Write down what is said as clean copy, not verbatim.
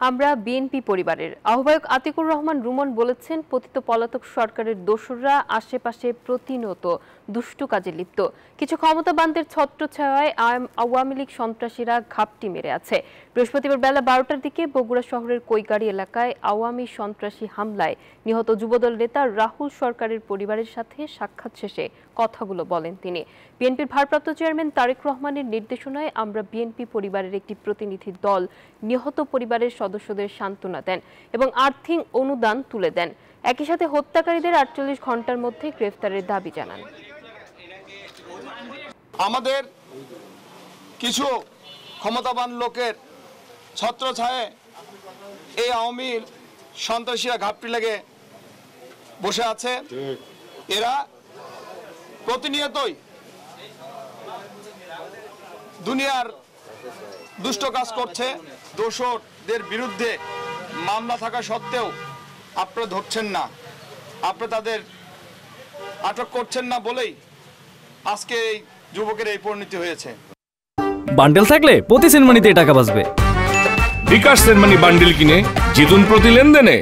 আমরা বিএনপি পরিবারের আহ্বায়ক আতিকুর রহমান রুমন বলেছেন, পতিত পলাতক সরকারের দোসররা আশেপাশে প্রতিনিয়ত দুষ্টু কাজে লিপ্ত। কিছু ক্ষমতাবানদের ছত্রছায়ায় আওয়ামী লীগ সন্ত্রাসীরা ঘাপটি মেরে আছে। বৃহস্পতিবার বেলা 12টার দিকে বগুড়া শহরের কৈগাড়ি এলাকায় আওয়ামী সন্ত্রাসী হামলায় নিহত যুবদল নেতা রাহুল সরকারের পরিবারের সাথে সাক্ষাৎ শেষে কথাগুলো বলেন তিনি। বিএনপির ভারপ্রাপ্ত চেয়ারম্যান তারেক রহমানের নির্দেশনায় আমরা বিএনপি পরিবারের একটি প্রতিনিধি দল নিহত পরিবারের সদস্যদের সান্ত্বনা দেন এবং আর্থিক অনুদান তুলে দেন। একই সাথে হত্যাকারীদের 48 ঘন্টার মধ্যে গ্রেফতারের দাবি জানান। আমাদের কিছু ক্ষমতাবান লোকের ছত্রছায়ায় এই আওয়ামী সন্ত্রাসীরা ঘাপটি লেগে বসে আছে। এরা প্রতিনিয়তই দুনিয়ার দুষ্ট কাজ করছে। দোষরদের বিরুদ্ধে মামলা থাকা সত্ত্বেও আপনারা ধরছেন না, আপনারা তাদের আটক করছেন না বলেই আজকে এই যুবকের এই পরিণতি হয়েছে। বান্ডেল থাকলে প্রতি সেনমানিতে টাকা বাঁচবে। বিকাশ সেনমানি বান্ডেল কিনে জিতুন প্রতি লেনদেনে।